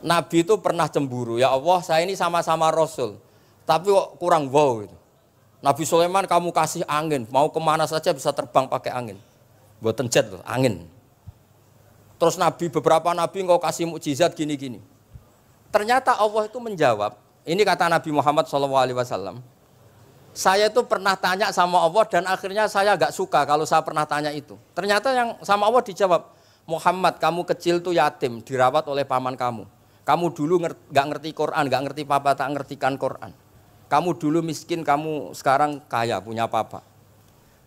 Nabi itu pernah cemburu, ya Allah saya ini sama-sama Rasul, tapi kok kurang wow gitu. Nabi Sulaiman kamu kasih angin, mau kemana saja bisa terbang pakai angin. Buatan jet loh, angin. Terus Nabi, beberapa Nabi engkau kasih mukjizat gini-gini. Ternyata Allah itu menjawab, ini kata Nabi Muhammad SAW, saya itu pernah tanya sama Allah dan akhirnya saya agak suka kalau saya pernah tanya itu. Ternyata yang sama Allah dijawab, Muhammad kamu kecil tuh yatim, dirawat oleh paman kamu. Kamu dulu nggak ngerti Quran, nggak ngerti papa, tak ngertikan Quran. Kamu dulu miskin, kamu sekarang kaya, punya papa.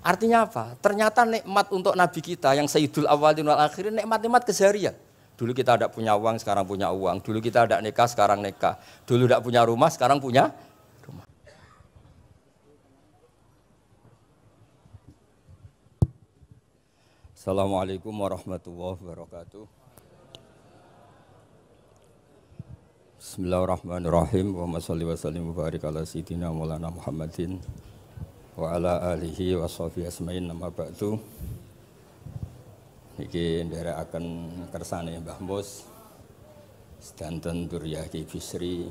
Artinya apa? Ternyata nikmat untuk Nabi kita yang Sayyidul Awwalin wal Akhirin, nikmat-nikmat keseharian. Dulu kita tidak punya uang, sekarang punya uang. Dulu kita tidak nikah, sekarang nikah. Dulu tidak punya rumah, sekarang punya rumah. Assalamualaikum warahmatullahi wabarakatuh. Bismillahirrahmanirrahim. Wa sholli wa sallim wa barik ala sayyidina Maulana Muhammadin wa ala alihi wa sahbihi asma'in nama ba'du. Niki nderekaken kersane Mbah Mus sedanten Duriyah Ki Bisri,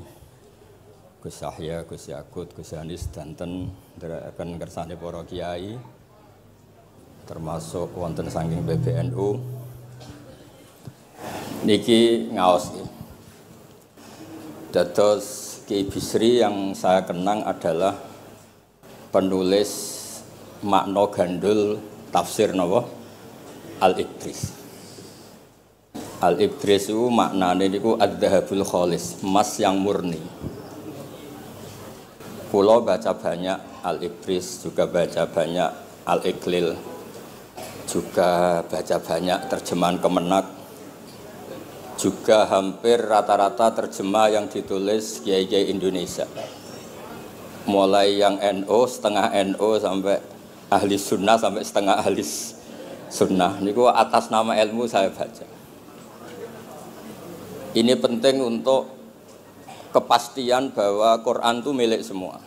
Gus Yahya, Gus Yakut, Gus Anis sedanten nderekaken kersane para kiai termasuk wonten saking PBNU. Niki ngaos iki. Dados Ki Bisri yang saya kenang adalah penulis makna gandul tafsir napa Al-Ibris. Al-Ibris itu maknane niku ad-dhahabul khalis, emas yang murni. Kula baca banyak Al-Ibris, juga baca banyak Al-Iqlil, juga baca banyak terjemahan Kemenak, juga hampir rata-rata terjemah yang ditulis kiai-kiai Indonesia. Mulai yang NO, setengah NO sampai ahli sunnah sampai setengah ahli sunnah. Niku atas nama ilmu saya baca. Ini penting untuk kepastian bahwa Quran itu milik semua.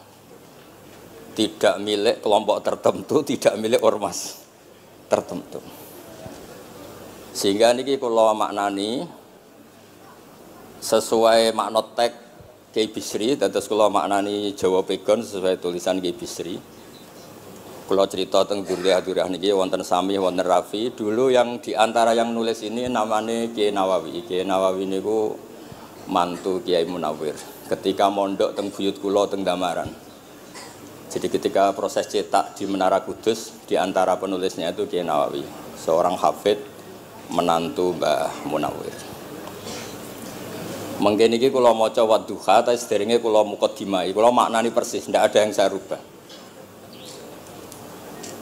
Tidak milik kelompok tertentu, tidak milik ormas tertentu. Sehingga niki kula maknani sesuai makna teks Ki Bisri, dados kula maknani Jawa Pegon sesuai tulisan Ki Bisri. Kula cerita teng Duriyah niki wonten Sami, wonten Rafi. Dulu yang diantara yang nulis ini namanya Kiai Nawawi. Kiai Nawawi niku mantu Kiai Munawir. Ketika mondok teng buyut kula teng Damaran. Jadi ketika proses cetak di Menara Kudus, diantara penulisnya itu Kiai Nawawi, seorang hafid menantu Mbah Munawir. Mengke niki kula maca Wadduha, ta sederenge kula mukadimah. Kula maknani persis, ndak ada yang saya rubah.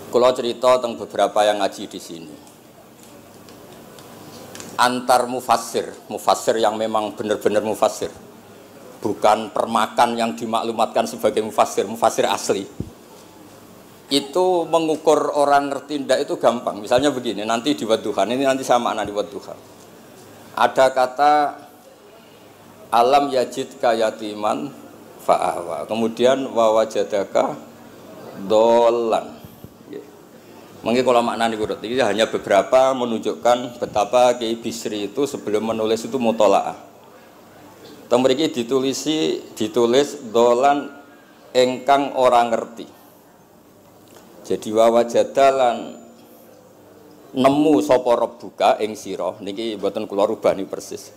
Kula cerita tentang beberapa yang ngaji di sini. Antar mufassir yang memang benar-benar mufassir. Bukan permakan yang dimaklumatkan sebagai mufassir asli. Itu mengukur orang ngerti ndak itu gampang. Misalnya begini, nanti di Wadduha, ini nanti saya maknani Wadduha. Ada kata alam yajid kayatiman fa'awa. Kemudian wawajadaka dolan. Mungkin kalau maknanya urut ini hanya beberapa menunjukkan betapa Kiai Bisri itu sebelum menulis itu mutola'ah. Temriki ditulis dolan engkang orang ngerti. Jadi wawajadalan nemu sapa rabbuka ing sira niki mboten kula rubani persis.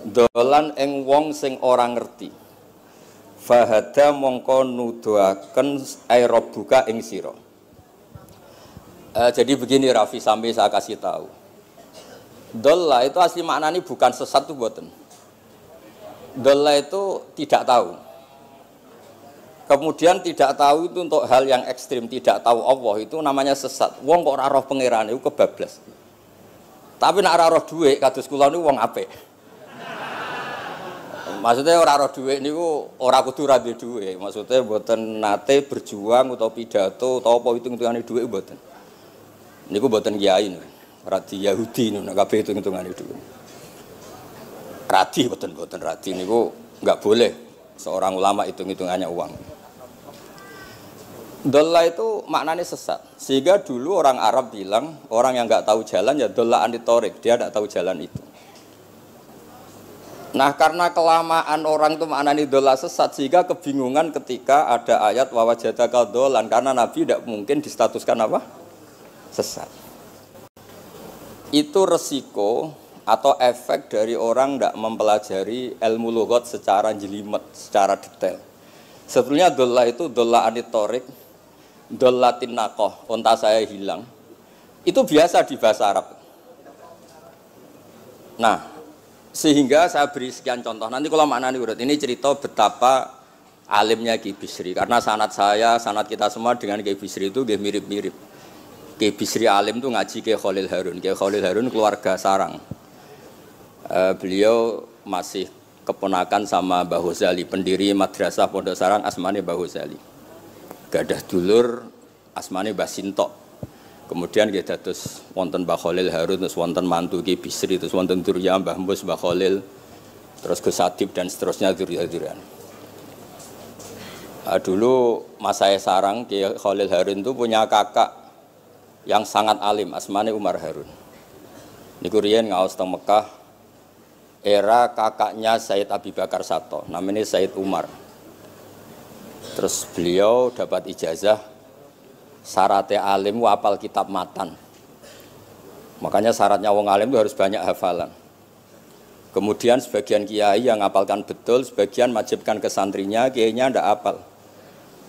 Dolan ing wong sing ora ngerti. Fahada mongko nuduhaken aerobuka ing sira. Jadi begini Rafi sampai saya kasih tahu. Dolla itu asli maknanya bukan sesat tuh mboten. Dolla itu tidak tahu. Kemudian tidak tahu itu untuk hal yang ekstrim, tidak tahu Allah itu namanya sesat. Wong kok ora roh pangeran iku kebablas. Tapi nek ora roh dhuwit kados kula niku wong apik. Maksudnya orang roh duit niku ora kudu ra duwe duit. Maksudnya mboten nate berjuang utawa pidato utawa apa hitung-hitungane duit mboten. Niku mboten kiai niku. Radi Yahudi niku nek kabeh hitung-hitungane duit. Radi mboten radi niku enggak boleh seorang ulama hitung-hitungannya uang. Dolla itu maknanya sesat. Sehingga dulu orang Arab bilang orang yang enggak tahu jalan ya dolla anitorik, dia enggak tahu jalan itu. Nah, karena kelamaan orang itu maknani dola sesat sehingga kebingungan ketika ada ayat wa wajadaka dolan, karena Nabi tidak mungkin distatuskan apa? Sesat. Itu resiko atau efek dari orang tidak mempelajari ilmu lughat secara jelimet, secara detail. Sebetulnya dola itu dola anitorik, dola tinakoh, onta saya hilang. Itu biasa di bahasa Arab. Nah, sehingga saya beri sekian contoh. Nanti kalau maknani urut ini cerita betapa alimnya Ki Bisri. Karena sanad saya, sanad kita semua dengan Ki Bisri itu mirip-mirip. Ki Bisri alim itu ngaji Ki Khalil Harun. Ki Khalil Harun keluarga sarang. Beliau masih keponakan sama Mbah Ghazali, pendiri madrasah Pondok Sarang asmane Mbah Ghazali. Gadah dulur asmane Mbah Sintok. Kemudian kita terus wonten Mbah Khalil Harun, terus wonten mantu Ki Bisri, terus wonten Durya Mbah Mus, Mbah Khalil, terus Gus Adib dan seterusnya Durya-Duryan. Dulu mas saya sarang Ki Khalil Harun itu punya kakak yang sangat alim, asmane Umar Harun. Niku riyen ngaos teng Mekah, era kakaknya Said Abi Bakar Sato, namanya Said Umar. Terus beliau dapat ijazah syaratnya alim apal kitab matan. Makanya syaratnya wong alim itu harus banyak hafalan. Kemudian sebagian kiai yang ngapalkan betul, sebagian wajibkan ke santrinya, kiainya ndak apal.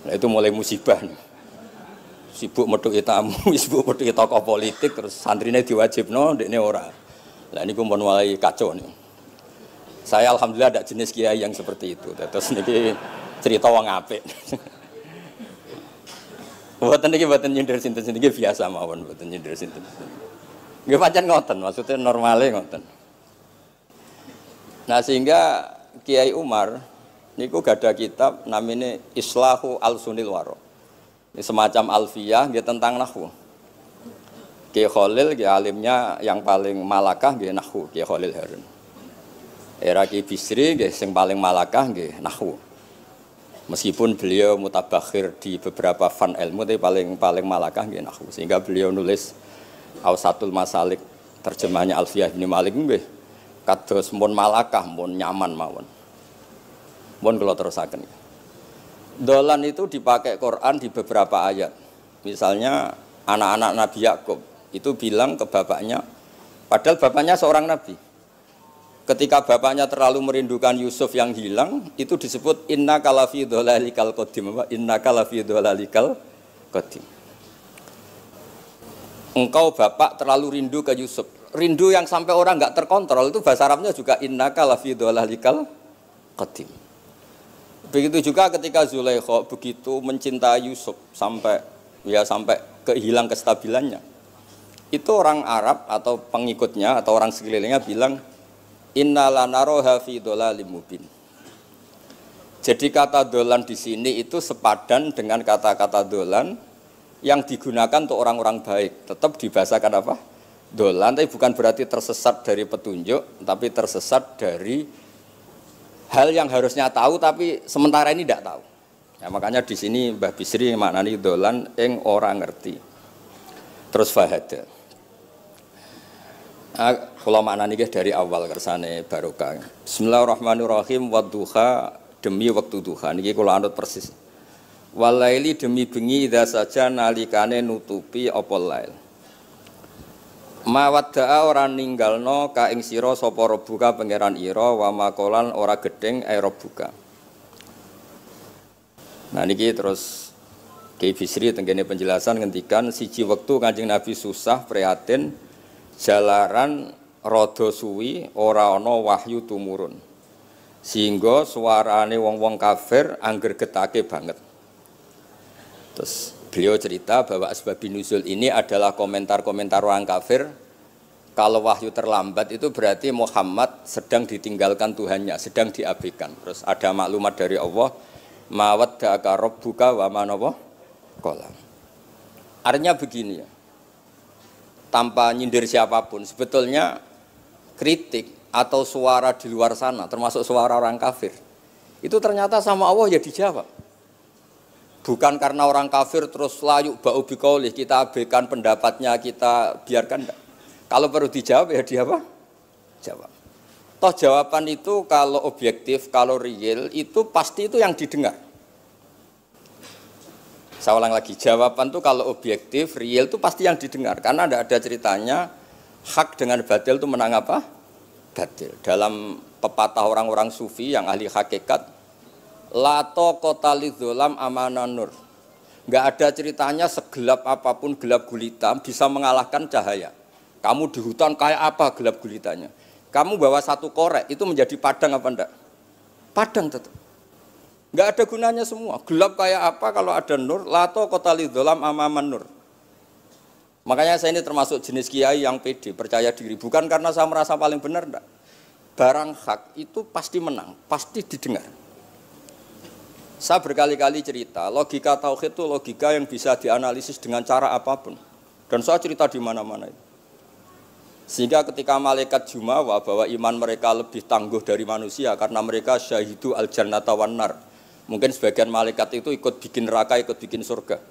Nah itu mulai musibah nih. Sibuk metuki tamu, sibuk metuki tokoh politik, terus santrinya diwajibno, ndekne ora. Lah niku pun mulai kacau nih. Saya alhamdulillah ada jenis kiai yang seperti itu. Terus niki cerita wong apik. Mboten niki mboten nyindir sinten-sinten iki biasa mawon, mboten nyindir sinten. Nggih pancen ngoten, maksudnya normale ngoten. Nah, sehingga Kiai Umar niku gadah kitab namanya Islahu Al-Sunil Waro. Ini semacam alfiyah nggih tentang nahwu. Kiai Khalil nggih alimnya yang paling malakah nggih nahwu, Kiai Khalil Harun. Era Kiai Bisri nggih sing paling malakah nggih nahwu. Meskipun beliau mutabakhir di beberapa fan ilmu, tapi paling malakah nggih nahwu. Sehingga beliau nulis Awsatul Masalik, terjemahnya Alfiyah bin Malik nggih kados mun malakah, mun nyaman mawon. Mun kula terusaken. Dolan itu dipakai Quran di beberapa ayat. Misalnya anak-anak Nabi Yakub itu bilang ke bapaknya, padahal bapaknya seorang nabi. Ketika bapaknya terlalu merindukan Yusuf yang hilang, itu disebut inna kalafi dhalalikal qadim. Inna kalafi dhalalikal qadim. Engkau bapak terlalu rindu ke Yusuf. Rindu yang sampai orang enggak terkontrol itu bahasa Arabnya juga inna kalafi dhalalikal qadim. Begitu juga ketika Zulaikha begitu mencintai Yusuf sampai kehilang kestabilannya. Itu orang Arab atau pengikutnya atau orang sekelilingnya bilang inna lanaroha fi dhalalim mubin. Jadi kata dolan di sini itu sepadan dengan kata-kata dolan yang digunakan untuk orang-orang baik. Tetap dibahasakan apa? Dolan, tapi bukan berarti tersesat dari petunjuk, tapi tersesat dari hal yang harusnya tahu tapi sementara ini tidak tahu. Ya, makanya di sini Mbah Bisri maknani dolan ing orang ngerti. Terus fahada. Kalau maknanya dari awal kersane barokah. Bismillahirrahmanirrahim. Wadduha demi waktu duha. Niki kalau anut persis. Walaili demi bengi idza saja nalikane nutupi apa lail. Mawadda'a ora ninggalno ka ing sira sapa rabbuka pangeran ira wa makolan ora gedeng rabbuka. Nah niki terus Kiai Bisri tenggene penjelasan ngendikan siji wektu Kanjeng Nabi susah prihatin jalaran rada suwi ora ana wahyu tumurun. Sehingga suarane wong-wong kafir angger getake banget. Terus beliau cerita bahwa asbab nuzul ini adalah komentar-komentar orang kafir. Kalau wahyu terlambat itu berarti Muhammad sedang ditinggalkan Tuhannya, sedang diabaikan. Terus ada maklumat dari Allah, mawaddaka rabbuka wa manawa qala. Artinya begini ya. Tanpa nyindir siapapun, sebetulnya kritik atau suara di luar sana, termasuk suara orang kafir, itu ternyata sama Allah ya dijawab. Bukan karena orang kafir terus layuk ba'u biqaulih, kita abaikan pendapatnya, kita biarkan enggak. Kalau perlu dijawab ya dia apa? Jawab. Toh jawaban itu kalau objektif, kalau real itu pasti itu yang didengar. Saya ulang lagi, jawaban itu kalau objektif, real itu pasti yang didengar. Karena tidak ada ceritanya hak dengan batil itu menang apa? Batil. Dalam pepatah orang-orang sufi yang ahli hakikat, la taqata lidzolam amanan nur. Enggak ada ceritanya segelap apapun gelap gulita bisa mengalahkan cahaya. Kamu di hutan kayak apa gelap gulitanya? Kamu bawa satu korek itu menjadi padang apa enggak? Padang tetap. Enggak ada gunanya semua. Gelap kayak apa kalau ada nur? La taqata lidzolam amanan nur. Makanya saya ini termasuk jenis kiai yang pede, percaya diri. Bukan karena saya merasa paling benar, enggak. Barang hak itu pasti menang, pasti didengar. Saya berkali-kali cerita, logika tauhid itu logika yang bisa dianalisis dengan cara apapun. Dan saya cerita di mana-mana itu. Sehingga ketika malaikat jumawa bahwa iman mereka lebih tangguh dari manusia karena mereka syahidu al-jannata wan nar. Mungkin sebagian malaikat itu ikut bikin neraka, ikut bikin surga.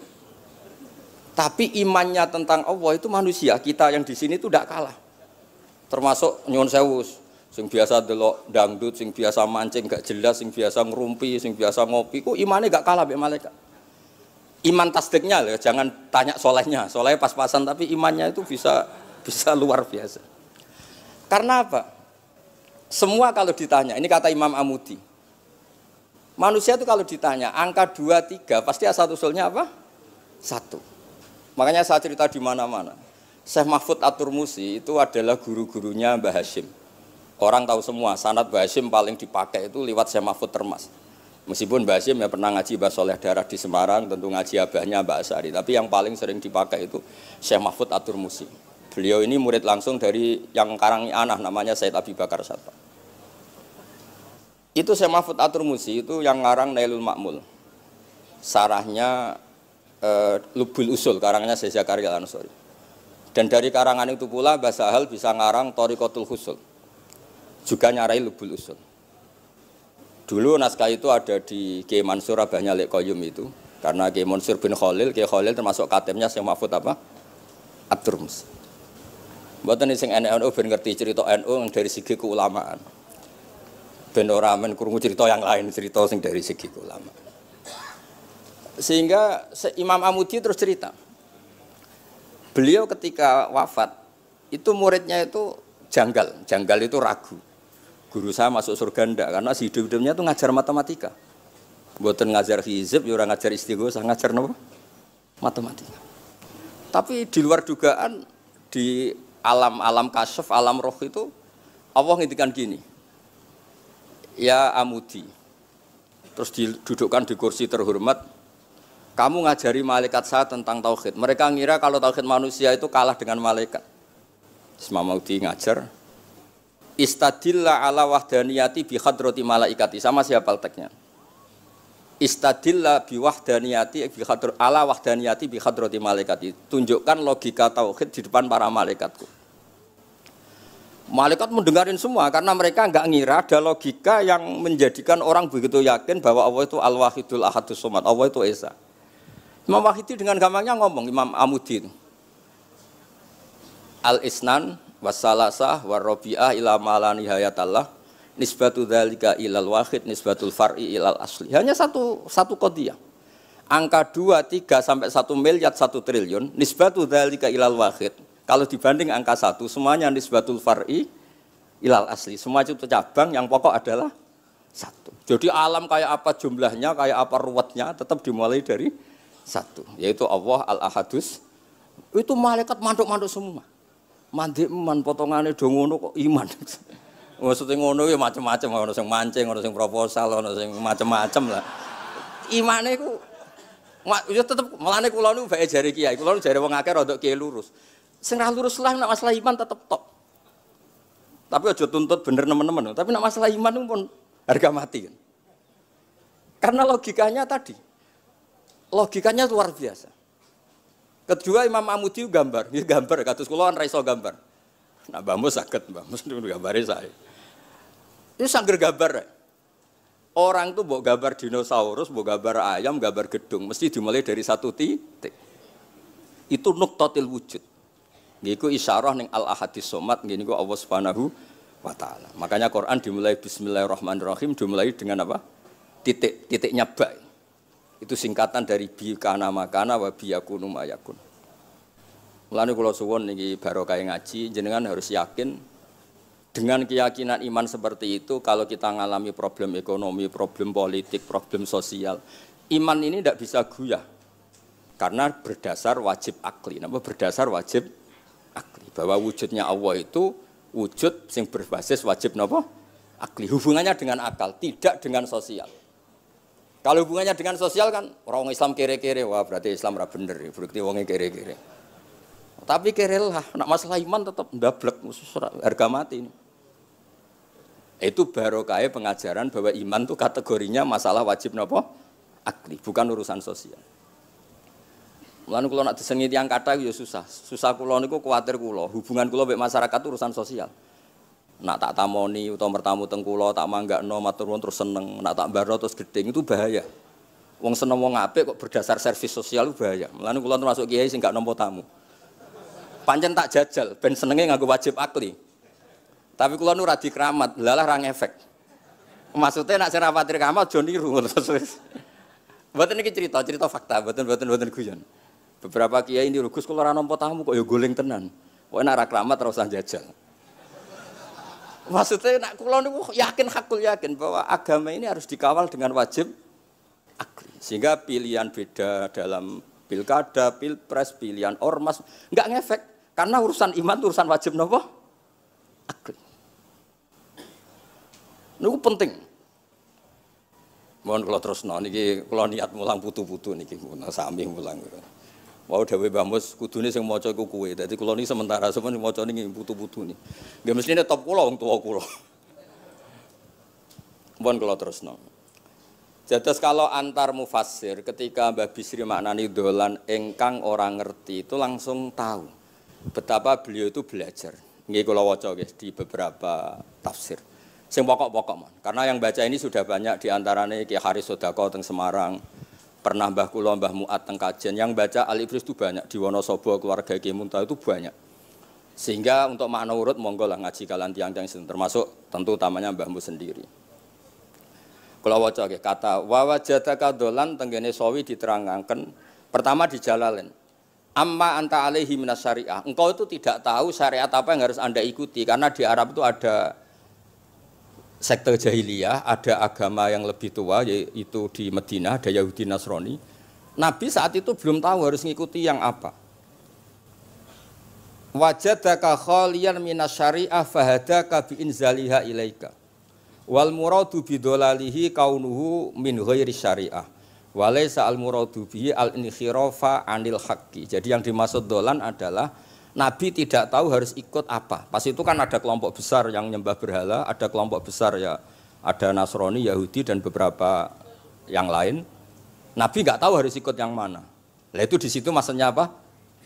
Tapi imannya tentang Allah itu manusia, kita yang di sini itu tidak kalah. Termasuk nyuwun sewu, sing biasa delok dangdut, sing biasa mancing gak jelas, sing biasa ngerumpi, sing biasa ngopi, kok imannya gak kalah be malaikat. Iman tasdiknya loh, jangan tanya solehnya, solehnya pas-pasan tapi imannya itu bisa luar biasa. Karena apa? Semua kalau ditanya, ini kata Imam Amudi. Manusia itu kalau ditanya angka 2, 3 pasti asal-usulnya apa? 1. Makanya saya cerita di mana-mana. Syekh Mahfud At-Turmusi itu adalah guru-gurunya Mbah Hashim. Orang tahu semua, sanad Mbah Hashim paling dipakai itu lewat Syekh Mahfud Termas. Meskipun Mbah Hashim ya pernah ngaji Mbah Soleh Darah di Semarang, tentu ngaji abahnya Mbah Asari. Tapi yang paling sering dipakai itu Syekh Mahfud At-Turmusi. Beliau ini murid langsung dari yang karangi anak namanya Said Abi Bakar Satpa. Itu Syekh Mahfud At-Turmusi itu yang ngarang Nailul Ma'mul. Sarahnya Lubul Usul, karangannya Syekh Zakaria Al-Ansori. Dan dari karangan itu pula Mbah Sahal bisa ngarang Thariqatul Husul. Juga nyarai Lubul Usul. Dulu naskah itu ada di Kiai Mansur abahnya Lek Qayyum itu. Karena Kiai Mansur bin Khalil, Kiai Khalil termasuk katemnya Syekh Mahfud apa? At-Turmusi. Mboten sing NU ben ngerti cerita NU dari segi keulamaan. Ben ora men krungu cerita yang lain, cerita sing dari segi keulamaan. Sehingga Imam Amudi terus cerita, beliau ketika wafat itu muridnya itu janggal itu ragu. Guru saya masuk surga ndak karena si hidup-hidupnya itu ngajar matematika. Mboten ngajar hizib, ya ora ngajar istighosah, ngajar napa? Matematika. Tapi di luar dugaan di alam kasyaf, alam roh itu Allah ngintikan gini. Ya Amudi. Terus didudukkan di kursi terhormat. Kamu ngajari malaikat saya tentang tauhid. Mereka ngira kalau tauhid manusia itu kalah dengan malaikat. Imam Amudi ngajar. Istadilla ala wahdaniyati bi hadrati malaikati. Sama siapa teksnya? Istadilla bi wahdaniyati bi ala wahdaniyati bi hadrati malaikati. Tunjukkan logika tauhid di depan para malaikatku. Malaikat mendengarin semua karena mereka enggak ngira ada logika yang menjadikan orang begitu yakin bahwa Allah itu Al-Wahidul Ahadus Somad. Allah itu Esa. Imam Wahidi dengan gampangnya ngomong, Imam Amudi itu. Al-Isnan wassalasah warrobi'ah ila malani hayatallah nisbatu dzalika ilal wahid nisbatul far'i ilal asli. Hanya satu qadiyah. Angka 2, 3 sampai 1 miliar 1 triliun nisbatu dzalika ilal wahid. Kalau dibanding angka 1 semuanya nisbatul far'i ilal asli. Semua itu cabang yang pokok adalah 1. Jadi alam kayak apa jumlahnya, kayak apa ruwetnya tetap dimulai dari 1, yaitu Allah Al-Ahadus. Itu malaikat manduk-manduk semua. Mandi man potongannya do ngono kok iman. Maksudnya ngono ya macam-macam, ono sing mancing, ono sing proposal, ono sing macam-macam lah. Imane iku ya tetep melane kula niku bae jare kiai. Kula jare wong akeh rada kiai lurus. Sing ra lurus lah nek masalah iman tetep top. Tapi aja tuntut bener nemen-nemen. Tapi nek masalah iman pun harga mati kan. Karena logikanya tadi. Logikanya luar biasa. Kedua Imam Amudi gambar, ini gambar kados kula kan ra iso gambar. Nah Mbah Mus saged, Mbah Mus gambare saya. Ini sangger gambar. Orang tuh mbok gambar dinosaurus, mbok gambar ayam, gambar gedung, mesti dimulai dari 1 titik. Itu nuqtatil wujud. Nggih iku isyarah ning Al-Ahadis Somad, nggih niku Allah Subhanahu wa ta'ala. Makanya Quran dimulai bismillahirrahmanirrahim, dimulai dengan apa? Titiknya ba. Itu singkatan dari bi kana makana wa bi yakunu mayakun. Mulane kula suwun niki barokah ngaji, jenengan harus yakin dengan keyakinan iman seperti itu. Kalau kita ngalami problem ekonomi, problem politik, problem sosial, iman ini tidak bisa goyah karena berdasar wajib akli. Napa berdasar wajib akli? Bahwa wujudnya Allah itu wujud yang berbasis wajib napa? Akli. Hubungannya dengan akal, tidak dengan sosial. Kalau hubungannya dengan sosial kan orang Islam kere-kere, wah berarti Islam ra bener, berarti wongnya kere-kere. Tapi kere lah, nak masalah iman tetap ndablek, harga mati ini. Itu barokah pengajaran bahwa iman itu kategorinya masalah wajib napa? Akli, bukan urusan sosial. Mulane kula nak disengi tiyang kathah ya susah. Susah kula niku kuwatir kula, hubungan kula mek masyarakat itu urusan sosial. Nak tak tamoni utawa mertamu teng kula tak manggakno matur nuwun terus seneng, nak tak mbaro terus gedeng itu bahaya. Wong seneng wong apik kok berdasar servis sosial itu bahaya. Mulane kula termasuk kiai sing gak nampa tamu. Pancen tak jajal ben senenge nganggo wajib akli. Tapi kula nu ra dikeramat, lalah ra ngefek. Maksudnya nak sira patir keramat aja niru terus. Mboten niki cerita fakta, mboten guyon. Beberapa kiai niru Gus kula ora nampa tamu kok ya goleng tenan. Kok nek ra keramat ora usah jajal. Maksudnya nak kula niku yakin bahwa agama ini harus dikawal dengan wajib akli. Sehingga pilihan beda dalam pilkada, pilpres, pilihan ormas enggak ngefek karena urusan iman itu urusan wajib napa? Akli. Niku penting. Mohon kula terusno niki kula niat mulang putu-putu niki sami mulang. Wau dhewe Mbah Mus kudune sing maca iku kowe. Dadi kula niki sementara sampeyan maca niki putu-putu niki. Nggih mestine top kula wong tuwa kula. Mohon kula terusno. Jadi kalau antar mufassir ketika Mbah Bisri maknani dolan engkang orang ngerti itu langsung tahu betapa beliau itu belajar. Nggih kula waca guys di beberapa tafsir. Sing pokok-pokok man. Karena yang baca ini sudah banyak di antaranya Ki Haris Sodako teng Semarang, pernah Mbah kula Mbah Muat teng Kajen, yang baca Al-Ifris itu banyak di Wonosobo keluarga Ki Muntah itu banyak. Sehingga untuk makna urut monggo lah ngaji kalian tiang-tiang termasuk tentu utamanya Mbah Mu sendiri. Kula waca nggih kata wa wajadaka dolan tenggene sawi diterangaken pertama di Jalalain. Amma anta alaihi minas syariah. Engkau itu tidak tahu syariat apa yang harus Anda ikuti karena di Arab itu ada sekte jahiliyah, ada agama yang lebih tua yaitu di Madinah ada Yahudi Nasrani. Nabi saat itu belum tahu harus mengikuti yang apa. Wajadaka khaliyan minas syariah fahadaka bi inzaliha ilaika. Wal muradu bidolalihi kaunuhu min ghairi syariah. Walaysa al muradu bihi al inkhirafa anil haqqi. Jadi yang dimaksud dolan adalah Nabi tidak tahu harus ikut apa. Pas itu kan ada kelompok besar yang nyembah berhala, ada kelompok besar ya ada Nasrani, Yahudi dan beberapa yang lain. Nabi nggak tahu harus ikut yang mana. Lah itu di situ maksudnya apa?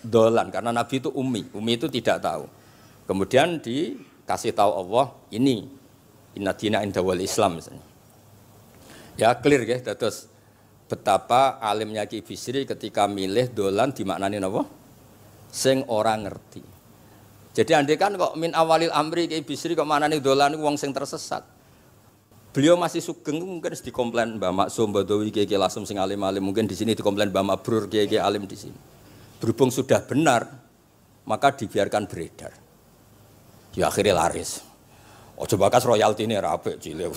Dolan karena Nabi itu ummi itu tidak tahu. Kemudian dikasih tahu Allah ini inna dina inda wal Islam misalnya. Ya clear ya, terus betapa alimnya Ki Bisri ketika milih dolan dimaknani apa? Sing orang ngerti. Jadi andai kan kok min awalil amri Ki Bisri kok maknani dolan wong sing tersesat. Beliau masih sugeng mungkin dikomplain Mbah Maksum Badawi Ki Lasem sing alim-alim, mungkin di sini dikomplain Mbah Mabrur Ki alim di sini. Berhubung sudah benar, maka dibiarkan beredar. Ya akhirnya laris. Ojo bakas royalti ini rapi cilik.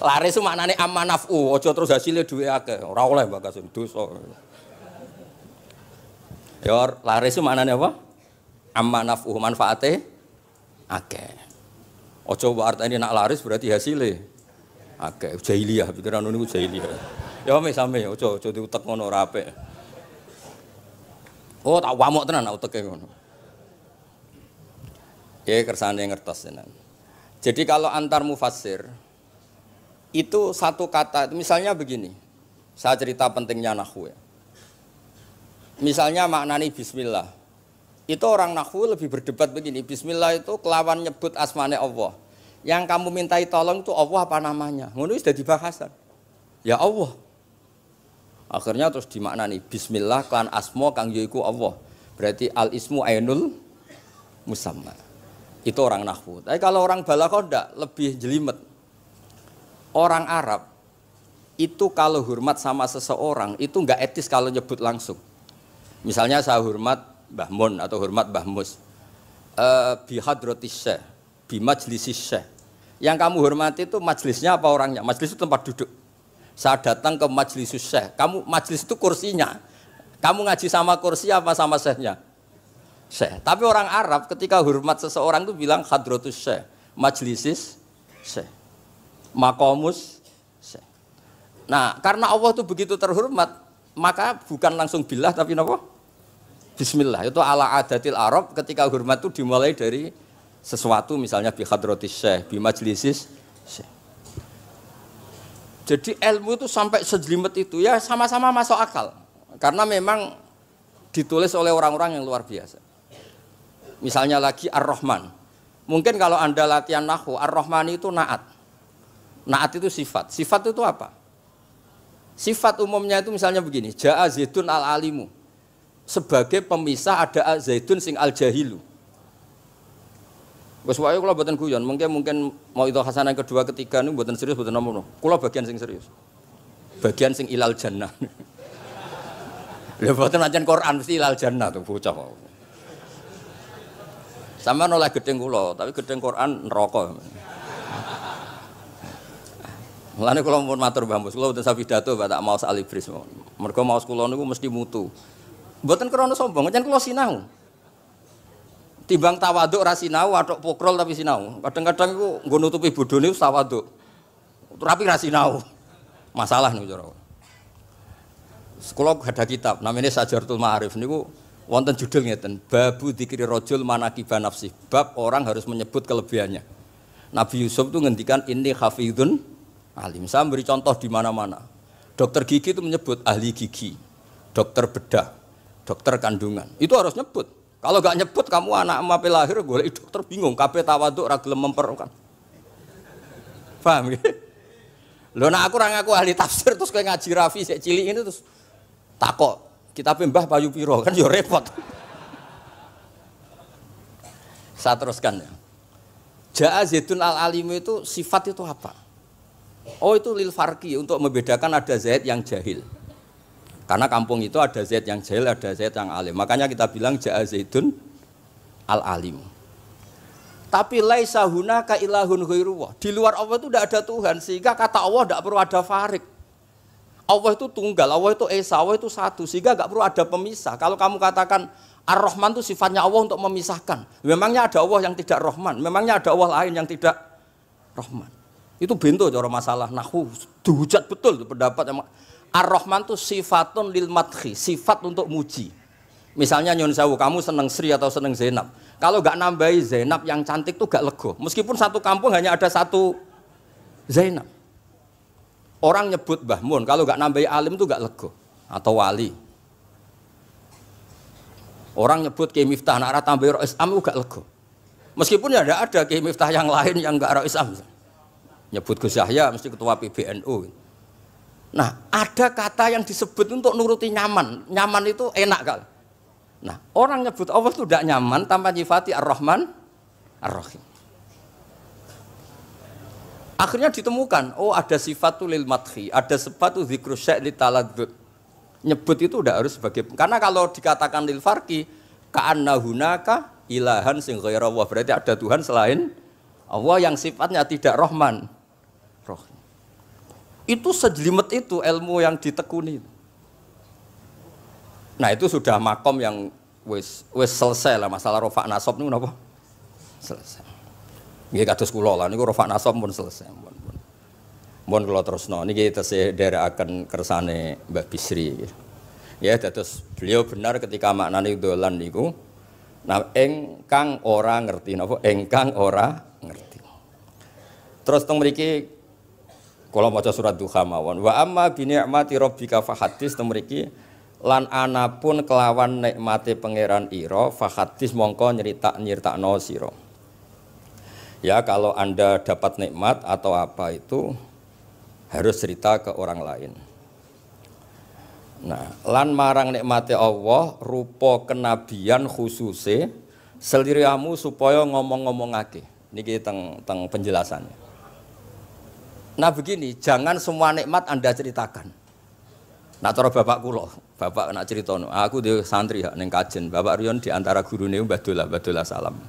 Laris itu maknanya amanafu, ojo terus hasilnya duwe akeh. Ora oleh bakas dosa. Ya laris itu maknanya apa? Amanafu manfaate akeh. Ojo artine nak laris berarti hasilnya akeh. Jahiliyah pikiran niku jahiliyah. Ya sami ojo diutek ngono rapi. Oh tak wamuk tenan nak uteke ngono. Ya kersane ngertos tenan. Jadi kalau antar mufassir itu satu kata, misalnya begini. Saya cerita pentingnya nahwu. Misalnya maknani bismillah. Itu orang nahwu lebih berdebat begini, bismillah itu kelawan nyebut asmane Allah. Yang kamu mintai tolong itu Allah apa namanya? Ngono wis dadi bahasan. Ya Allah. Akhirnya terus dimaknani bismillah kan asma kang yaiku Allah. Berarti al ismu ainul musamma. Itu orang nahwu. Tapi kalau orang balaghah ndak, lebih jelimet. Orang Arab itu kalau hormat sama seseorang itu enggak etis kalau nyebut langsung. Misalnya saya hormat Mbah Mun atau hormat Mbah Mus. Bi hadratis syekh, bi majlisis syekh. Yang kamu hormati itu majelisnya apa orangnya? Majelis itu tempat duduk. Saya datang ke majlisus syekh. Kamu majlis itu kursinya. Kamu ngaji sama kursi apa sama syekhnya? Syekh. Tapi orang Arab ketika hormat seseorang itu bilang hadratus syekh, majlisis syekh, maqamus syekh. Nah, karena Allah itu begitu terhormat, maka bukan langsung billah tapi napa? Bismillah. Itu ala adatil Arab ketika hormat itu dimulai dari sesuatu misalnya bi hadratis syekh, bi majlisis syekh. Jadi ilmu itu sampai sejelimet itu ya sama-sama masuk akal. Karena memang ditulis oleh orang-orang yang luar biasa. Misalnya lagi Ar-Rahman. Mungkin kalau Anda latihan nahwu, Ar-Rahman itu naat. Naat itu sifat. Sifat itu apa? Sifat umumnya itu misalnya begini, Ja'a Zaidun al-alimu. Sebagai pemisah ada Zaidun sing al-jahilu. Wes wae kula mboten guyon, mungkin mau itu hasanah yang kedua ketiga niku mboten serius mboten nomo. Kula bagian sing serius. Bagian sing ilal jannah. Lha mboten ancen Quran mesti ilal jannah tuh bocah kok. Sama nolak gedeng kula, tapi gedeng Quran neraka. Mulane kula pun matur Mbah Mus, kula mboten sapidato tak maos alibris. Mergo maos kula niku mesti mutu. Mboten krana sombong, ancen kula sinau. Timbang tawaduk ra sinau, atok pokrol tapi sinau. Kadang-kadang iku nggo nutupi bodhone wis tawaduk. Tapi ra sinau. Masalah niku cara. Sekolah ada kitab namanya Sajartul Ma'arif niku wonten judul ngeten, Babu Dzikri Rajul Manaqiba Nafsi. Bab orang harus menyebut kelebihannya. Nabi Yusuf itu ngendikan inni hafidun alim. Saya beri contoh di mana-mana. Dokter gigi itu menyebut ahli gigi, dokter bedah, dokter kandungan. Itu harus nyebut. Kalau gak nyebut kamu anak mape lahir golek dokter bingung, kabeh tawaduk ra gelem memperkan. Paham ya? Lho nek aku ora ngaku ahli tafsir terus kowe ngaji Rafi sik cilik ini terus takok, kitabe Mbah Bayu piro kan ya repot. Saya teruskan ya. Ja'a Zaidun al-alim itu sifat itu apa? Oh itu lil farqi untuk membedakan ada Zaid yang jahil. Karena kampung itu ada Zaid yang jahil, ada Zaid yang alim. Makanya kita bilang Ja'a Zaidun al-alim. Tapi laisa hunaka ilahun ghairuwah. Di luar Allah itu tidak ada Tuhan, sehingga kata Allah tidak perlu ada farik. Allah itu tunggal, Allah itu esa, Allah itu satu, sehingga tidak perlu ada pemisah. Kalau kamu katakan Ar-Rahman itu sifatnya Allah untuk memisahkan. Memangnya ada Allah yang tidak Rahman, memangnya ada Allah lain yang tidak Rahman. Itu bento cara masalah nahwu. Dihujat betul pendapat yang Ar-Rahman itu sifatun lil madhi, sifat untuk muji. Misalnya nyun sewu, kamu seneng Sri atau seneng Zainab. Kalau nggak nambahi Zainab yang cantik tuh gak lego. Meskipun satu kampung hanya ada satu Zainab. Orang nyebut Mbah Mun, kalau nggak nambahi alim tuh gak lego. Atau wali. Orang nyebut Kiai Miftah, nak tambahi Rois Am itu gak lego. Meskipun ya ada Kiai Miftah yang lain yang gak Rois Am. Nyebut Gus Yahya mesti ketua PBNU. Nah, ada kata yang disebut untuk nuruti nyaman. Nyaman itu enak kali. Nah, orang nyebut Allah itu tidak nyaman tanpa nyifati Ar-Rahman, Ar-Rahim. Akhirnya ditemukan, oh ada sifatul lil madhi, ada sifatu dzikru syai' li taladzud. Nyebut itu tidak harus sebagai, karena kalau dikatakan lil farqi, ka'anna hunaka ilahan sing ghaira Allah, berarti ada Tuhan selain Allah yang sifatnya tidak Rahman, Rahim. Itu sejelimet itu ilmu yang ditekuni. Nah itu sudah makom yang wis selesai lah masalah rofa nasab niku napa? Selesai. Nggih kados kula lah niku rofa nasab pun selesai. Mun kula terusno niki tesih nderekaken kersane Mbak Bisri. Ya dados beliau benar ketika maknane dolan niku nah engkang ora ngerti napa? Engkang ora ngerti. Terus teng mriki kalau maca surat Duha mawon wa amma bi ni'mati rabbika fahadits temriki lan anapun kelawan nikmate pangeran ira fahadits mongko nyritakno sira. Ya kalau Anda dapat nikmat atau apa itu harus cerita ke orang lain. Nah, lan marang nikmate Allah rupa kenabian khususe seliramu supaya ngomong-ngomongake. Niki teng penjelasannya. Nah begini, jangan semua nikmat Anda ceritakan. Nah cara bapak kula, bapak nak ceritono, aku dhewe santri hak ning kajen, Bapak Riyon di antara gurune Mbah Dola Salam.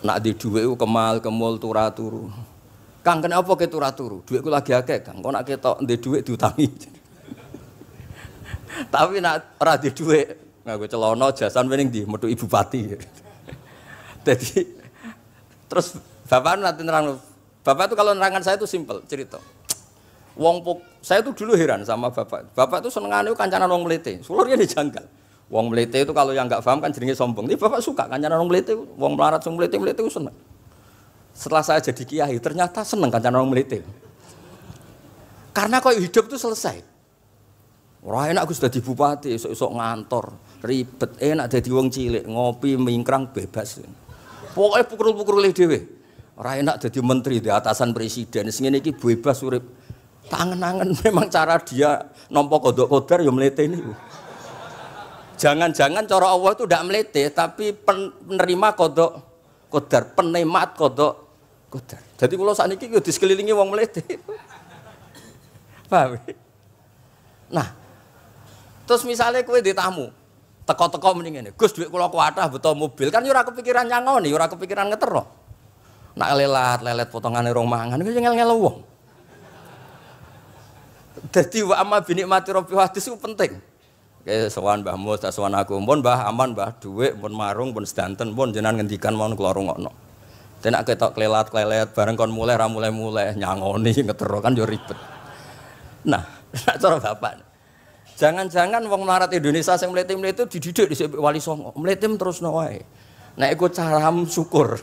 Nak di dhuwit ku kemal-kemul turu. Kang kenapa ke turu? Dhuwitku lagi akeh, Kang. Kok nak ketok ndek dhuwit diutangi. Tapi nak ora di dhuwit, nganggo celana jasan wening ndi metu Ibu Pati. Jadi terus bapak nanti nerang, bapak itu kalau nerangan saya itu simpel cerita. Saya itu dulu heran sama bapak. Bapak itu senengane kancanan wong mlete. Sulurnya dijanggal. Wong mlete itu kalau yang enggak paham kan jenenge sombong. Ini bapak suka kancanan wong mlete, wong melarat wong mlete itu seneng. Setelah saya jadi kiai ternyata seneng kancanan wong mlete. Karena kok hidup itu selesai. Ora enak Gus dadi bupati, esuk-esuk ngantor, ribet, enak dadi wong cilik, ngopi mingkrang bebas. Pokoknya pukul-pukul dhewe. Ora enak dadi menteri di atasan presiden. Sing ngene iki bebas urip. Tangan-tangan memang cara dia nampa kodok kodar ya mlete niku. Jangan-jangan cara Allah itu ndak mlete tapi penerima kodok kodar, penikmat kodok kodar. Jadi kula sakniki yo disekelilingi wong mlete. Paham? Nah, terus misalnya kowe di tamu teko-teko mending ngene. Gus dhuwit kula kuatah beto mobil kan yo ora kepikiran nyangoni, ora kepikiran ngetero. Nak lelet potongane rong mangan iku ngel-ngel wong. Dadi wa amma bi nikmati rabbi hadis itu penting. Oke, sowan Mbah Mus, sowan aku, pun Mbah aman, Mbah dhuwit, pun marung, pun sedanten, pun jenengan ngendikan mon kula rungokno. Ten nek ketok klelat-klelet bareng kon mulai ra mulai nyangoni ngetero kan yo ribet. Nah, cara bapak. Jangan-jangan wong melarat Indonesia sing mlete-mlete dididik dhisik Wali Songo. Mlete terusno wae. Nek iku caram syukur.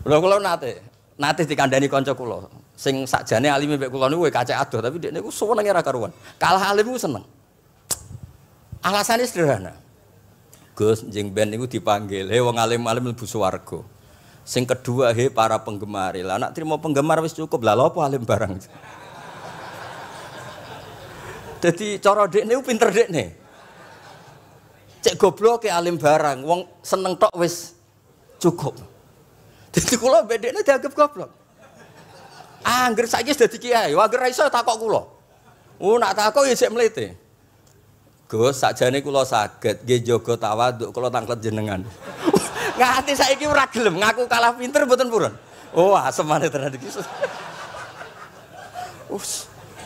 Lha kula nate dikandani kanca kula. Sing sakjane alime mbek kula niku kacek adoh tapi dekne niku senenge ra karuan. Kalah alim ku seneng. Alasane sederhana. Gus njing ben niku dipanggil, "He wong alim-alim mlebu swarga." Sing kedua, "He para penggemar." Lah nek trimo penggemar wis cukup. Lah lha apa alim barang. Jadi cara dekne ku pinter dekne. Cek goblok ke alim barang, wong seneng tok wis cukup. Jadi kula mbek dekne dianggap goblok. Angger saiki wis dadi kiai, angger ra iso takok kula. Nak takok ya sik mlete. Gus, sakjane kula saged nggih jaga tawaduk kula tanglet jenengan. Nganti saiki ora gelem ngaku kalah pinter mboten purun. Oh, asemane tenan iki.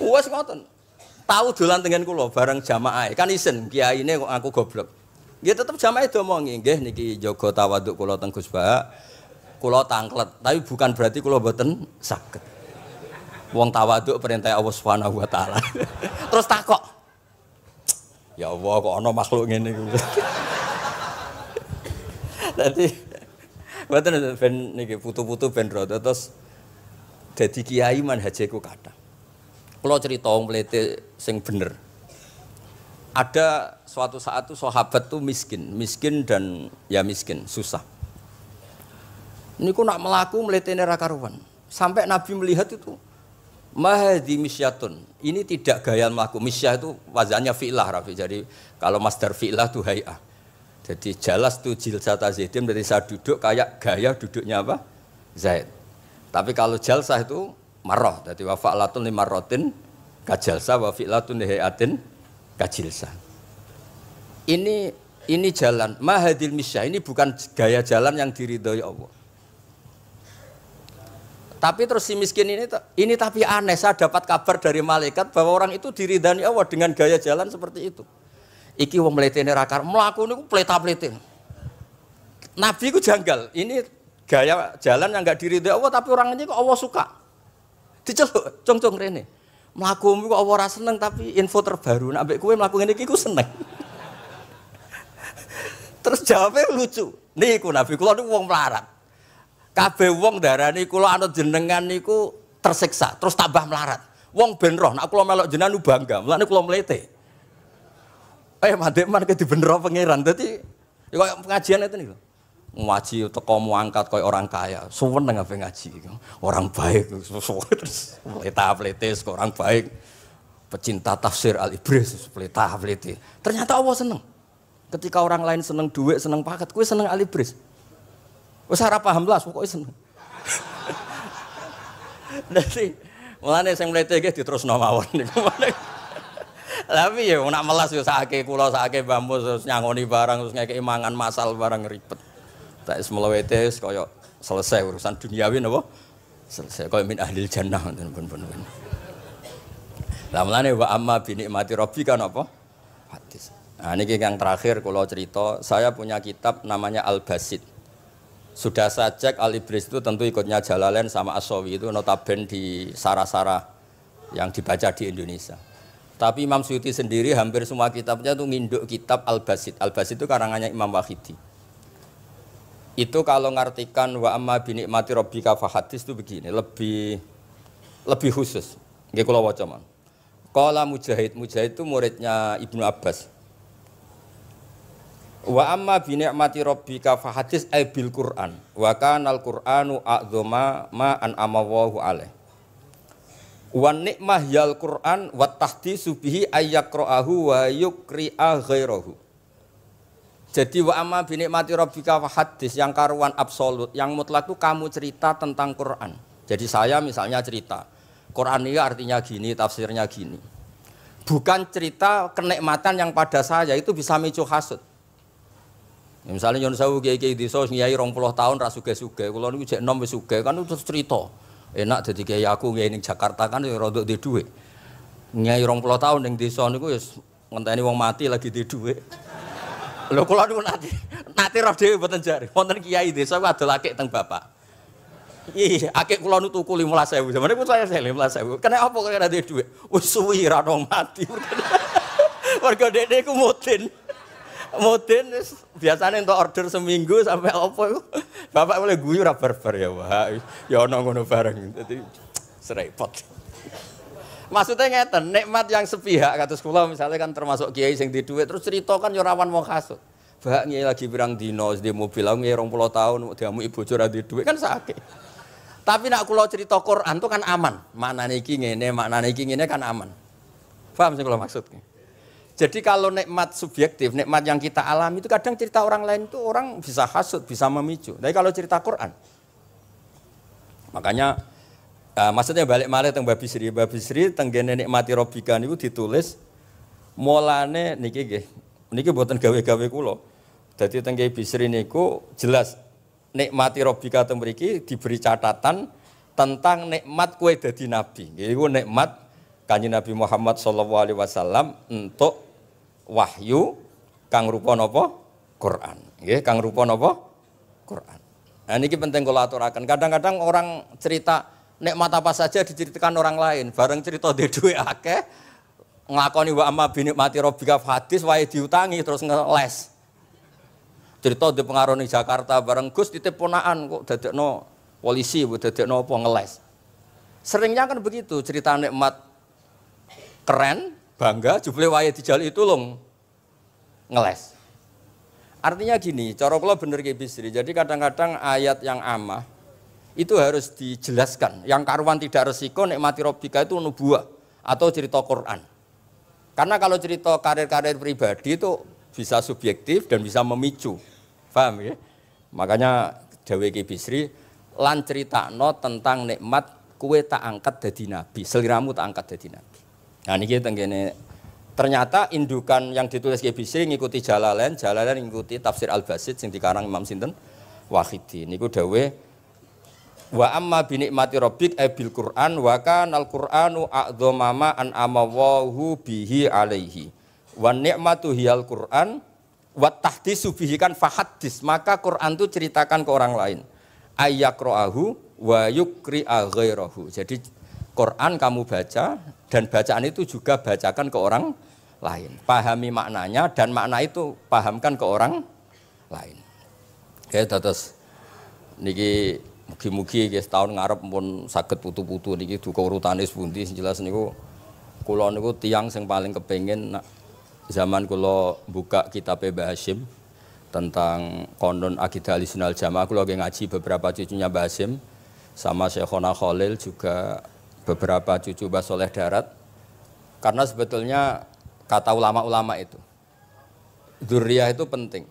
Wes ngoten. Tahu dolan tengen kula bareng jamaah. Kan isen kiyaine kok aku goblok. Nggih tetep jamaah diomongi, nggih niki jaga tawaduk kula teng Gus Ba. Kula tanglet, tapi bukan berarti kula mboten saged. Wong tawaduk perintah Allah Subhanahu wa taala. Terus takok. Ya Allah kok ana makhluk ngene iku. Dadi mboten ben niki putu-putu ben rada terus dadi kiai manhajeku kathah. Kula cerita wong mlete sing bener. Ada suatu saat tuh sahabat tuh miskin dan ya miskin, susah. Niku nak melaku mletene ra karuan. Sampai Nabi melihat itu mahdi misyatun. Ini tidak gaya melaku. Misyah itu wazannya fi'lah Rafi. Jadi kalau masdar fi'lah itu hay'ah. Jadi jalas tu jilsata Zaidin berarti saya duduk kayak gaya duduknya apa? Zaid. Tapi kalau jalsah itu marrah. Jadi wa fa'latun li marratin kajalsah wa fi'latun li hay'atin kajilsah. Ini jalan mahadil misyah. Ini bukan gaya jalan yang diridhoi Allah. Tapi terus si miskin ini tapi aneh, saya dapat kabar dari malaikat bahwa orang itu diridani Allah dengan gaya jalan seperti itu. Iki wong mletene ra kar mlaku niku pleta-plete. Nabi ku janggal. Ini gaya jalan yang enggak diridai Allah tapi orangnya kok Allah suka. Diceluk, cong-cong rene. Mlakumu kok Allah ora seneng tapi info terbaru nek ambek kowe mlaku ngene iki ku seneng. Terus jawabnya lucu. Niku Nabi kula niku wong melarat. Kabeh wong darani kula anut jenengan niku tersiksa, terus tambah melarat. Wong ben roh, nek kula melok jenengan bangga, mulane kula mlete. Mandek man ke dibenero pangeran. Dadi ya koyo pengajian itu niku. Ngaji teko muangkat koyo orang kaya, suweneng ape ngaji. Orang baik, terus pleta-pletes kok orang baik. Pecinta tafsir Al-Ibris, pleta-plete. Ternyata Allah seneng. Ketika orang lain seneng duit, seneng paket, kowe seneng alibris. Wis ora paham lah, pokoke seneng. Dadi mulane sing mlete iki diterusno mawon niku. Tapi ya nak melas yo sakake kula sakake Mbah terus nyangoni barang terus ngekeki mangan masal barang ribet. Tak wis mlewete kaya selesai urusan duniawi napa? Selesai kaya min ahlil jannah pun. Lah mulane wa amma bi nikmati rabbika napa? Hadis. Nah niki yang terakhir kula cerita, saya punya kitab namanya Al-Basit. Sudah saya cek Al-Ibris itu tentu ikutnya Jalalain sama As-Sawi itu notaben di sarah-sarah yang dibaca di Indonesia. Tapi Imam Suyuti sendiri hampir semua kitabnya itu nginduk kitab Al-Basit. Al-Basit itu karangannya Imam Wahidi. Itu kalau ngartikan wa amma bi nikmati rabbika fahadis itu begini, lebih khusus. Nggih kula waca man. Qala Mujahid itu muridnya Ibnu Abbas. Wa amma bi nikmati rabbika fahadis ay bil Qur'an. Wa kanal Qur'anu a'dzama ma an amawahu alaih. Wa nikmah yal Qur'an wa tahdisu bihi ayyaqra'ahu wa yukri'a ghairahu. Jadi wa amma bi nikmati rabbika wa hadis yang karuan absolut, yang mutlak itu kamu cerita tentang Quran. Jadi saya misalnya cerita, Quran ini artinya gini, tafsirnya gini. Bukan cerita kenikmatan yang pada saya itu bisa micu hasud. Ya, misalnya nyon sewu kiai-kiai desa ngiyai 20 tahun ra sugih-sugih, kula niku jek enom wis sugih kan terus cerita. Enak dadi kiai aku ngiyai ning Jakarta kan ya rodok di dhuwit. Ngiyai 20 tahun ning desa niku wis ngenteni wong mati lagi di dhuwit. Lho kula niku nate roh dhewe mboten jare. Wonten kiai desa ku adol akik teng bapak. Iya, akik kula nu tuku 15.000. Zamane pun saya 15.000. Kena apa kok ora duwe dhuwit? Wis suwi ra nong mati. Warga dekne ku mudin. Mudin wis biasane entuk order seminggu sampai apa iku. Bapak boleh guyu ra barbar ya, Wah. Ya ana ngono bareng. Dadi serepot. Maksudnya ngeten, nikmat yang sepihak kados kula misalnya kan termasuk kiai sing di dhuwit terus cerita kan yo rawan wong hasud. Bak kiai lagi pirang dino di mobil aku kiai 20 tahun diamuki bojo ra di dhuwit kan sakit. Tapi nak kula cerita Quran itu kan aman. Maknane iki ngene kan aman. Paham sing kula maksud? Jadi kalau nikmat subjektif, nikmat yang kita alami itu kadang cerita orang lain itu orang bisa hasud, bisa memicu. Tapi kalau cerita Quran makanya maksudnya balik malih teng Babi Sri teng gene nikmati Rabbika niku ditulis mulane niki nggih. Niki mboten gawe-gawe kula. Dadi teng Babi Sri niku jelas nikmati Rabbika teng mriki diberi catatan tentang nikmat kowe dadi nabi. Iku nikmat Kanjeng Nabi Muhammad sallallahu alaihi wasallam untuk wahyu kang rupa napa? Quran. Nggih, kang rupa napa? Quran. Nah niki penting kula aturaken. Kadang-kadang orang cerita nikmat apa saja diceritakan orang lain, bareng cerita dhe dhuwit akeh nglakoni wa amma bi nikmati rabbika hadis wae diutangi terus ngeles. Cerita di pengaruh ning Jakarta bareng Gus titip ponakan kok dadekno polisi, dadekno apa ngeles. Seringnya kan begitu, cerita nikmat keren, bangga, jebule wae dijali itu long ngeles. Artinya gini, cara kula bener ki Bisri. Jadi kadang-kadang ayat yang amah itu harus dijelaskan. Yang karuan tidak resiko nikmati Rabbika itu nubuah atau cerita Quran. Karena kalau cerita karir-karir pribadi itu bisa subjektif dan bisa memicu. Paham ya? Makanya dawuh Ki Bisri lan critakno tentang nikmat kue tak angkat dadi nabi, seliramu tak angkat dadi nabi. Nah niki tenggene ternyata indukan yang ditulis Ki Bisri ngikuti Jalalain ngikuti tafsir Al-Basit sing dikarang Imam sinten Wahidi. Niku dawuh wa amma bi nikmati rabbik bil Qur'an wa kanal Qur'anu a'dzama ma an amawahu bihi alaihi wa nikmatu hiyal Qur'an wa tahdisu bihi kan fahadis, maka Quran itu ceritakan ke orang lain, ayyaqra'ahu wa yukri'a ghairahu. Jadi Quran kamu baca dan bacaan itu juga bacakan ke orang lain, pahami maknanya dan makna itu pahamkan ke orang lain. Oke, terus niki mugi-mugi guys tahun ngarep pun saged putu-putu niki duka urutane pundi sing jelas niku kula niku tiyang sing paling kepengin zaman kula buka kitab Mbah Hasyim tentang konon akidah Ahlussunnah wal Jamaah, kula ngaji beberapa cucunya Mbah Hasyim sama Syekhona Khalil juga beberapa cucu Mbah Soleh Darat. Karena sebetulnya kata ulama-ulama itu Dzurriyyah itu penting.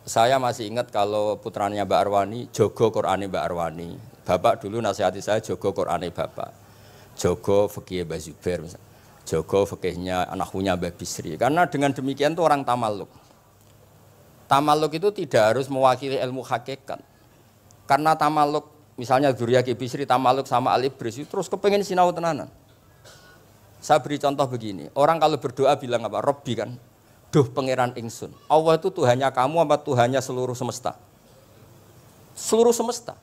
Saya masih ingat kalau putranya Mbak Arwani, jogo Qur'ane Mbak Arwani. Bapak dulu nasihati saya jogo Qur'ane Bapak. Jogo fikih Mbak Zubair, jogo fikihnya anaknya Mbak Bisri. Karena dengan demikian itu orang tamaluk. Tamaluk itu tidak harus mewakili ilmu hakikat. Karena tamaluk, misalnya Dzurriyyah Ki Bisri tamaluk sama Al-Ibris, terus kepengen sinau tenanan. Saya beri contoh begini, orang kalau berdoa bilang apa? Robbi kan? Duh pangeran ingsun. Allah itu Tuhannya kamu apa Tuhannya seluruh semesta? Seluruh semesta.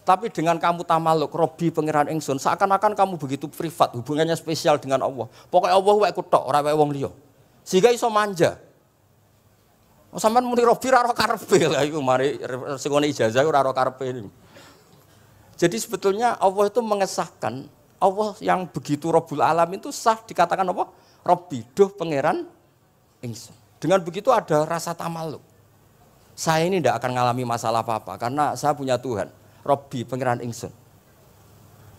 Tapi dengan kamu tamaluk, Robbi pangeran ingsun, seakan-akan kamu begitu privat, hubungannya spesial dengan Allah. Pokoknya Allah wae kutok, ora wae wong liya. Sehingga iso manja. Sampeyan muni Robbi ora karepe lah iku mari sengone ijazah ora karepe. Jadi sebetulnya Allah itu mengesahkan Allah yang begitu Rabbul Alamin itu sah dikatakan apa? Robbi, duh pangeran ingsun. Dengan begitu ada rasa tamaluk. Saya ini tidak akan mengalami masalah apa-apa karena saya punya Tuhan. Robbi pangeran ingsun.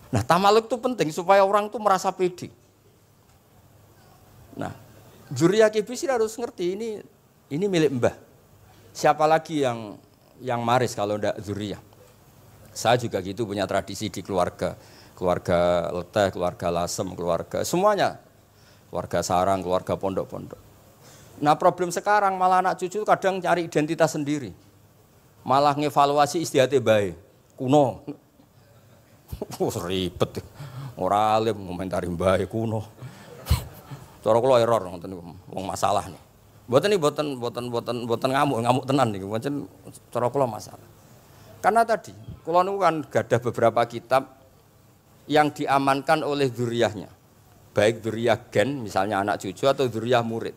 Nah, tamaluk itu penting supaya orang itu merasa pede. Nah, Dzurriyyah Ki Bisri harus ngerti ini milik Mbah. Siapa lagi yang maris kalau tidak Dzurriyyah? Saya juga gitu punya tradisi di keluarga Leteh, keluarga Lasem, keluarga semuanya. Keluarga sarang, keluarga pondok-pondok. Nah problem sekarang malah anak cucu kadang cari identitas sendiri. Malah ngevaluasi istiadatnya baik. Kuno. Ribet. Ora alim ngomentari baik kuno. Cara kula error ngoten niku. Wong masalah nih. Mboten ngamuk tenan niku. Pancen cara kula masalah. Karena tadi kula niku kan gadah beberapa kitab yang diamankan oleh dzurriyyahnya. Baik dzurriyyah gen misalnya anak cucu atau dzurriyyah murid.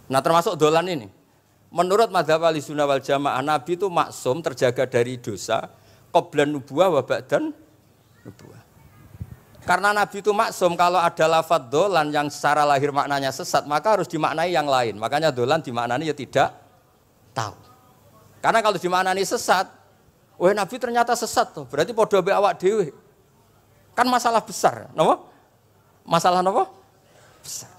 Nah termasuk dolan ini, menurut madzhab Ahlussunnah wal Jamaah Nabi itu maksum terjaga dari dosa, qoblan nubuwah wa ba'dan nubuwah. Karena Nabi itu maksum kalau ada lafadz dolan yang secara lahir maknanya sesat maka harus dimaknai yang lain. Makanya dolan dimaknani ya tidak tahu. Karena kalau dimaknani sesat, wah Nabi ternyata sesat tuh, berarti podo be awak dhewe. Kan masalah besar, napa? Masalah napa? Besar.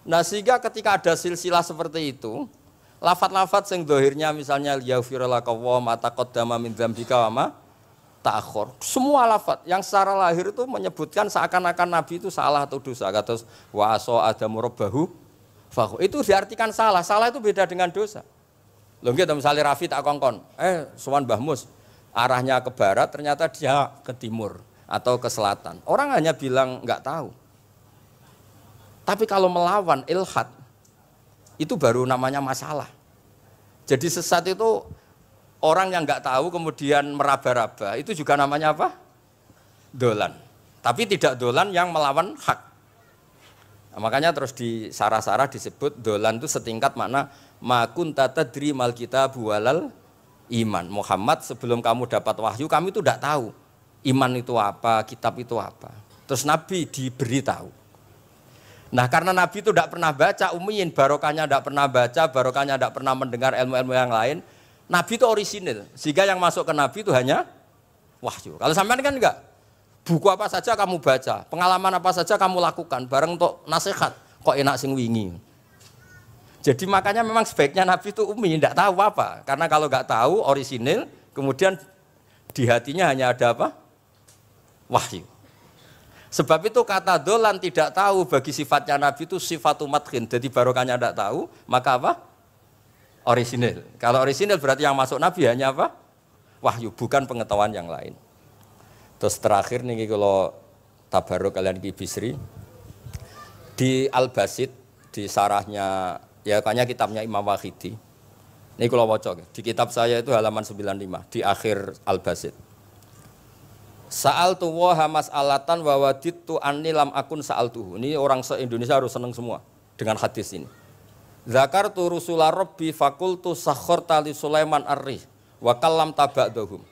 Nah sehingga ketika ada silsilah seperti itu, lafat-lafat yang dohirnya misalnya yaghfirlaka wa ma taqaddama min dzambika wa ma ta'akhkhar. Semua lafat yang secara lahir itu menyebutkan seakan-akan Nabi itu salah atau dosa. Kata wa asa adamu rabbahu fahu. Itu diartikan salah. Salah itu beda dengan dosa. Lho nggih misalnya Rafi tak kongkon, sowan Mbah Mus, arahnya ke barat ternyata dia ke timur atau ke selatan. Orang hanya bilang enggak tahu. Tapi kalau melawan ilhad, itu baru namanya masalah. Jadi sesat itu orang yang nggak tahu kemudian meraba-raba, itu juga namanya apa? Dolan. Tapi tidak dolan yang melawan hak. Nah, makanya terus di sarah-sarah disebut dolan itu setingkat makna ma kunta tadri mal kitabu walal iman. Muhammad sebelum kamu dapat wahyu, kami itu tidak tahu iman itu apa, kitab itu apa. Terus Nabi diberitahu. Nah karena Nabi itu tidak pernah baca ummiyin, barokahnya tidak pernah baca, barokahnya tidak pernah mendengar ilmu-ilmu yang lain. Nabi itu orisinil, sehingga yang masuk ke Nabi itu hanya wahyu. Kalau sampean kan enggak, buku apa saja kamu baca, pengalaman apa saja kamu lakukan, bareng untuk nasihat, kok enak sing wingi. Jadi makanya memang sebaiknya Nabi itu ummi, tidak tahu apa, karena kalau enggak tahu orisinil, kemudian di hatinya hanya ada apa? Wahyu. Sebab itu kata dolan tidak tahu bagi sifatnya Nabi itu sifatu madkhin. Jadi barokahnya tidak tahu, maka apa? Orisinil. Kalau orisinil berarti yang masuk Nabi hanya apa? Wahyu, bukan pengetahuan yang lain. Terus terakhir nih kalau tabaruk kalian Ki Bisri di Al-Basit, di sarahnya, ya kayaknya kitabnya Imam Wahidi. Ini kalau wocok, di kitab saya itu halaman 95, di akhir Al-Basit. Sa'altu wa mas'alatan wa wadittu anni lam akun sa'altuhu. Ini orang se-Indonesia harus senang semua dengan hadis ini. Zakartu rusula rabbi fakultu sakharta li Sulaiman ar-rih wa kallam taba'dahum.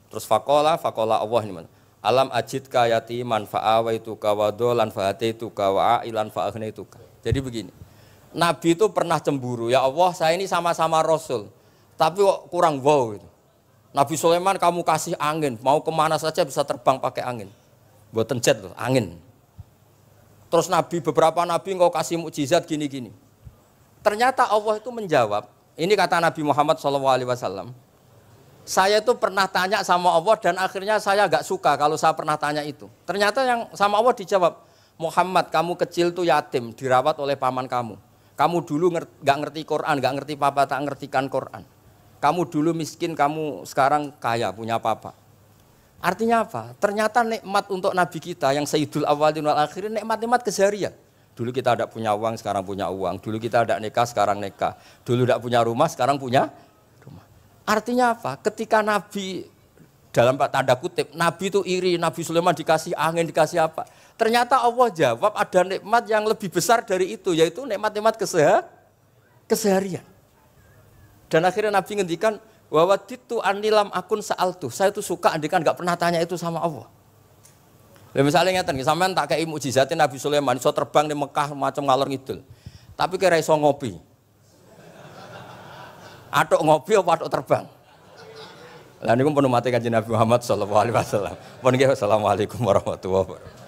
Terus faqala Allah ini mana? Alam ajidka yatiman fa'awaituka wa dolan fa'ataituka wa ailan fa'agnaituka. Jadi begini. Nabi itu pernah cemburu, ya Allah saya ini sama-sama Rasul, tapi kok kurang wow gitu. Nabi Sulaiman kamu kasih angin, mau kemana saja bisa terbang pakai angin. Buatan jet loh, angin. Terus Nabi, beberapa Nabi engkau kasih mukjizat gini-gini. Ternyata Allah itu menjawab. Ini kata Nabi Muhammad SAW. Saya itu pernah tanya sama Allah dan akhirnya saya agak suka kalau saya pernah tanya itu. Ternyata yang sama Allah dijawab, Muhammad kamu kecil tuh yatim, dirawat oleh paman kamu. Kamu dulu nggak ngerti Quran, nggak ngerti papa, tak ngertikan Quran. Kamu dulu miskin, kamu sekarang kaya, punya papa. Artinya apa? Ternyata nikmat untuk Nabi kita yang Sayyidul Awwalin wal Akhirin, nikmat-nikmat keseharian. Dulu kita tidak punya uang, sekarang punya uang. Dulu kita tidak nikah, sekarang nikah. Dulu tidak punya rumah, sekarang punya rumah. Artinya apa? Ketika Nabi, dalam tanda kutip, Nabi itu iri, Nabi Sulaiman dikasih angin, dikasih apa. Ternyata Allah jawab ada nikmat yang lebih besar dari itu, yaitu nikmat-nikmat keseharian. Dan akhirnya Nabi ngendikan, wawaditu anilam akun sa'altu. Saya itu suka andikan nggak pernah tanya itu sama Allah. Lah misalnya ngeten, sampean tak kei mukjizatin Nabi Sulaiman iso terbang di Mekah macam ngalor ngidul. Tapi kira iso ngopi. Atuk ngopi apa atuk terbang? Lah niku pun mate Kanjeng Nabi Muhammad sallallahu alaihi wasallam. Pun nggih assalamualaikum warahmatullahi wabarakatuh.